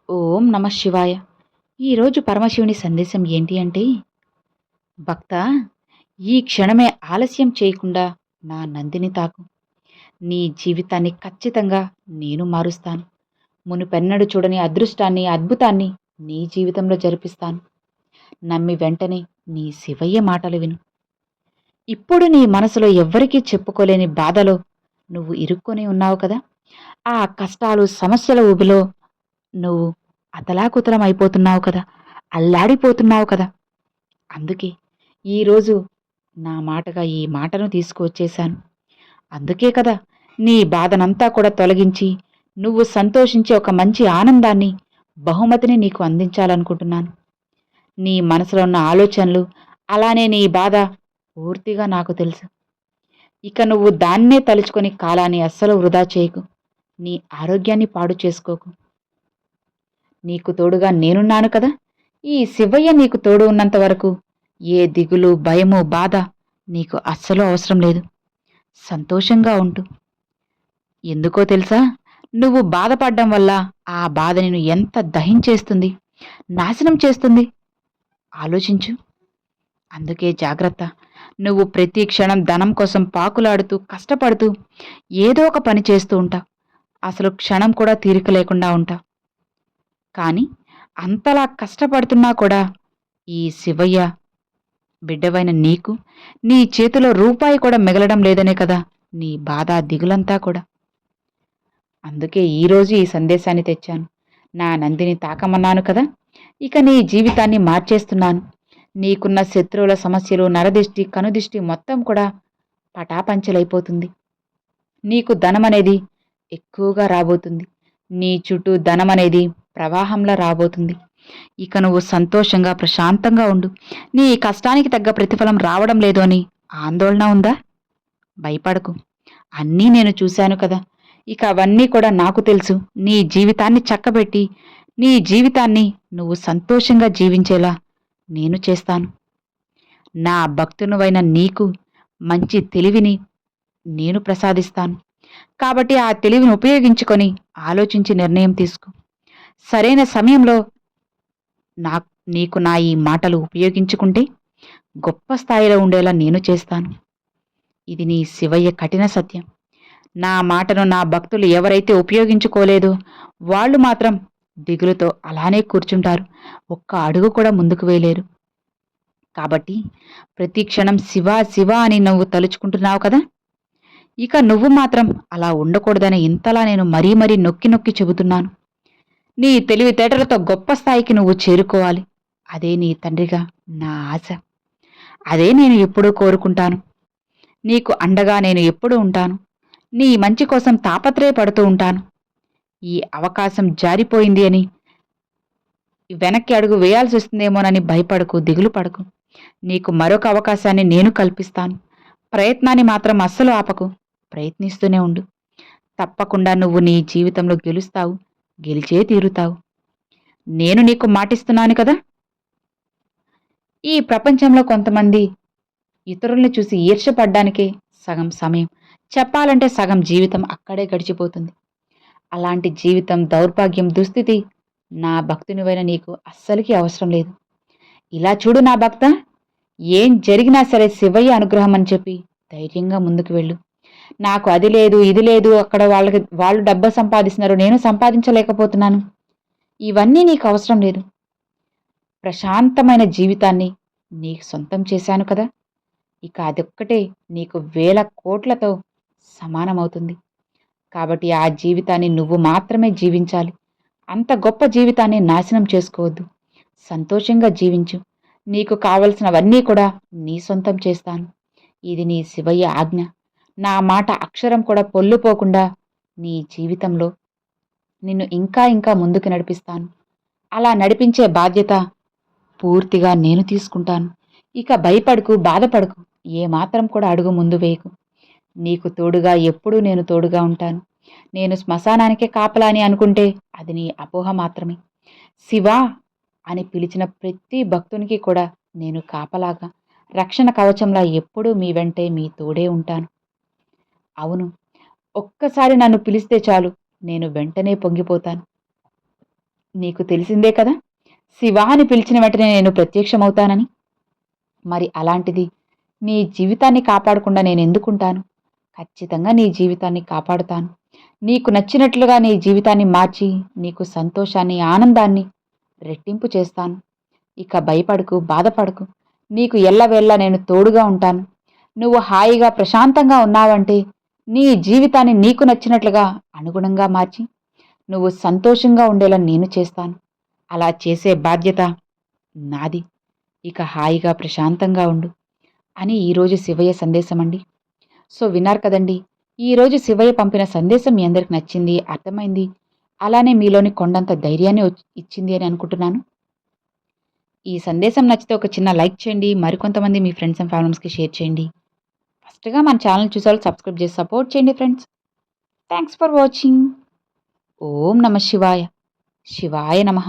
ఓం నమ శివాయ. ఈరోజు పరమశివుని సందేశం ఏంటి అంటే, భక్తా, ఈ క్షణమే ఆలస్యం చేయకుండా నా నందిని తాకు. నీ జీవితాన్ని ఖచ్చితంగా నేను మారుస్తాను. మునుపెన్నడు చూడని అదృష్టాన్ని, అద్భుతాన్ని నీ జీవితంలో జరిపిస్తాను. నమ్మి వెంటనే నీ శివయ్య మాటలు విను. ఇప్పుడు నీ మనసులో ఎవ్వరికీ చెప్పుకోలేని బాధలో నువ్వు ఇరుక్కొని ఉన్నావు కదా! ఆ కష్టాలు, సమస్యల ఊబిలో నువ్వు అతలాకుతలం అయిపోతున్నావు కదా! అల్లాడిపోతున్నావు కదా! అందుకే ఈరోజు నా మాటగా ఈ మాటను తీసుకువచ్చేశాను. అందుకే కదా నీ బాధనంతా కూడా తొలగించి, నువ్వు సంతోషించే ఒక మంచి ఆనందాన్ని, బహుమతిని నీకు అందించాలనుకుంటున్నాను. నీ మనసులో ఉన్న ఆలోచనలు, అలానే నీ బాధ పూర్తిగా నాకు తెలుసు. ఇక నువ్వు దాన్నే తలుచుకొని కాలాన్ని అస్సలు వృధా చేయకు. నీ ఆరోగ్యాన్ని పాడు చేసుకోకు. నీకు తోడుగా నేనున్నాను కదా! ఈ శివయ్య నీకు తోడు ఉన్నంత వరకు ఏ దిగులు, భయము, బాధ నీకు అస్సలు అవసరం లేదు. సంతోషంగా ఉంటు. ఎందుకో తెలుసా? నువ్వు బాధపడ్డం వల్ల ఆ బాధ నిన్ను ఎంత దహించేస్తుంది, నాశనం చేస్తుంది. ఆలోచించు. అందుకే జాగ్రత్త. నువ్వు ప్రతి క్షణం ధనం కోసం పాకులాడుతూ, కష్టపడుతూ ఏదో ఒక పని చేస్తూ ఉంటావు. అసలు క్షణం కూడా తీరిక లేకుండా ఉంటావు. కానీ అంతలా కష్టపడుతున్నా కూడా ఈ శివయ్య బిడ్డవైన నీకు నీ చేతిలో రూపాయి కూడా మిగలడం లేదనే కదా నీ బాధ, దిగులంతా కూడా. అందుకే ఈరోజు ఈ సందేశాన్ని తెచ్చాను. నా నందిని తాకమన్నాను కదా! ఇక నీ జీవితాన్ని మార్చేస్తున్నాను. నీకున్న శత్రువుల సమస్యలు, నరదిష్టి, కనుదిష్టి మొత్తం కూడా పటాపంచలైపోతుంది. నీకు ధనమనేది ఎక్కువగా రాబోతుంది. నీ చుట్టూ ధనమనేది ప్రవాహంలా రాబోతుంది. ఇక నువ్వు సంతోషంగా, ప్రశాంతంగా ఉండు. నీ కష్టానికి తగ్గ ప్రతిఫలం రావడం లేదు అని ఆందోళన ఉందా? భయపడకు. అన్నీ నేను చూశాను కదా! ఇక అవన్నీ కూడా నాకు తెలుసు. నీ జీవితాన్ని చక్కబెట్టి, నీ జీవితాన్ని నువ్వు సంతోషంగా జీవించేలా నేను చేస్తాను. నా భక్తునివైన నీకు మంచి తెలివిని నేను ప్రసాదిస్తాను. కాబట్టి ఆ తెలివిని ఉపయోగించుకొని ఆలోచించి నిర్ణయం తీసుకో. సరైన సమయంలో నా నీకు నా ఈ మాటలు ఉపయోగించుకుంటే గొప్ప స్థాయిలో ఉండేలా నేను చేస్తాను. ఇది నీ శివయ్య కఠిన సత్యం. నా మాటను నా భక్తులు ఎవరైతే ఉపయోగించుకోలేదో వాళ్ళు మాత్రం దిగులుతో అలానే కూర్చుంటారు. ఒక్క అడుగు కూడా ముందుకు వేయలేరు. కాబట్టి ప్రతి క్షణం శివ శివ అని నువ్వు తలుచుకుంటున్నావు కదా! ఇక నువ్వు మాత్రం అలా ఉండకూడదని ఇంతలా నేను మరీ మరీ నొక్కి నొక్కి చెబుతున్నాను. నీ తెలివితేటలతో గొప్ప స్థాయికి నువ్వు చేరుకోవాలి. అదే నీ తండ్రిగా నా ఆశ. అదే నేను ఎప్పుడూ కోరుకుంటాను. నీకు అండగా నేను ఎప్పుడూ ఉంటాను. నీ మంచి కోసం తాపత్రయపడుతూ ఉంటాను. ఈ అవకాశం జారిపోయింది అని వెనక్కి అడుగు వేయాల్సి వస్తుందేమోనని భయపడకు, దిగులు పడకు. నీకు మరొక అవకాశాన్ని నేను కల్పిస్తాను. ప్రయత్నాన్ని మాత్రం అస్సలు ఆపకు. ప్రయత్నిస్తూనే ఉండు. తప్పకుండా నువ్వు నీ జీవితంలో గెలుస్తావు. గెలిచే తీరుతావు. నేను నీకు మాటిస్తున్నాను కదా! ఈ ప్రపంచంలో కొంతమంది ఇతరుల్ని చూసి ఈర్ష్యపడ్డానికే సగం సమయం, చెప్పాలంటే సగం జీవితం అక్కడే గడిచిపోతుంది. అలాంటి జీవితం, దౌర్భాగ్యం, దుస్థితి నా భక్తునివైన నీకు అస్సలికి అవసరం లేదు. ఇలా చూడు నా భక్త, ఏం జరిగినా సరే శివయ్య అనుగ్రహం అని చెప్పి ధైర్యంగా ముందుకు వెళ్ళు. నాకు అది లేదు, ఇది లేదు, అక్కడ వాళ్ళు డబ్బు సంపాదిస్తున్నారు, నేను సంపాదించలేకపోతున్నాను. ఇవన్నీ నీకు అవసరం లేదు. ప్రశాంతమైన జీవితాన్ని నీకు సొంతం చేశాను కదా! ఇక అదొక్కటే నీకు వేల కోట్లతో సమానమవుతుంది. కాబట్టి ఆ జీవితాన్ని నువ్వు మాత్రమే జీవించాలి. అంత గొప్ప జీవితాన్ని నాశనం చేసుకోవద్దు. సంతోషంగా జీవించు. నీకు కావలసినవన్నీ కూడా నీ సొంతం చేస్తాను. ఇది నీ శివయ్య ఆజ్ఞ. నా మాట అక్షరం కూడా పొల్లుపోకుండా నీ జీవితంలో నిన్ను ఇంకా ఇంకా ముందుకు నడిపిస్తాను. అలా నడిపించే బాధ్యత పూర్తిగా నేను తీసుకుంటాను. ఇక భయపడకు, బాధపడకు. ఏమాత్రం కూడా అడుగు ముందు వేయకు. నీకు తోడుగా ఎప్పుడూ నేను తోడుగా ఉంటాను. నేను శ్మశానానికే కాపలా అని అనుకుంటే అది నీ అపోహ మాత్రమే. శివా అని పిలిచిన ప్రతి భక్తునికి కూడా నేను కాపలాగా, రక్షణ కవచంలా ఎప్పుడూ మీ వెంటే, మీ తోడే ఉంటాను. అవును, ఒక్కసారి నన్ను పిలిస్తే చాలు, నేను వెంటనే పొంగిపోతాను. నీకు తెలిసిందే కదా, శివ అని పిలిచిన వెంటనే నేను ప్రత్యక్షమవుతానని. మరి అలాంటిది నీ జీవితాన్ని కాపాడకుండా నేనెందుకుంటాను? ఖచ్చితంగా నీ జీవితాన్ని కాపాడుతాను. నీకు నచ్చినట్లుగా నీ జీవితాన్ని మార్చి, నీకు సంతోషాన్ని, ఆనందాన్ని రెట్టింపు చేస్తాను. ఇక భయపడకు, బాధపడకు. నీకు ఎల్లవేళలా నేను తోడుగా ఉంటాను. నువ్వు హాయిగా, ప్రశాంతంగా ఉన్నావంటే నీ జీవితాన్ని నీకు నచ్చినట్లుగా అనుగుణంగా మార్చి, నువ్వు సంతోషంగా ఉండేలా నేను చేస్తాను. అలా చేసే బాధ్యత నాది. ఇక హాయిగా, ప్రశాంతంగా ఉండు అని ఈరోజు శివయ్య సందేశం అండి. సో విన్నారు కదండి. ఈరోజు శివయ్య పంపిన సందేశం మీ అందరికి నచ్చింది, అర్థమైంది. అలానే మీలోని కొండంత ధైర్యాన్ని ఇచ్చింది అని అనుకుంటున్నాను. ఈ సందేశం నచ్చితే ఒక చిన్న లైక్ చేయండి. మరికొంతమంది మీ ఫ్రెండ్స్ అండ్ ఫ్యామిలీస్కి షేర్ చేయండి. ఫస్ట్గా మన ఛానల్ చూసేవాళ్ళు సబ్స్క్రైబ్ చేసి సపోర్ట్ చేయండి ఫ్రెండ్స్. Thanks for watching. ఓం నమ శివాయ. శివాయ నమః.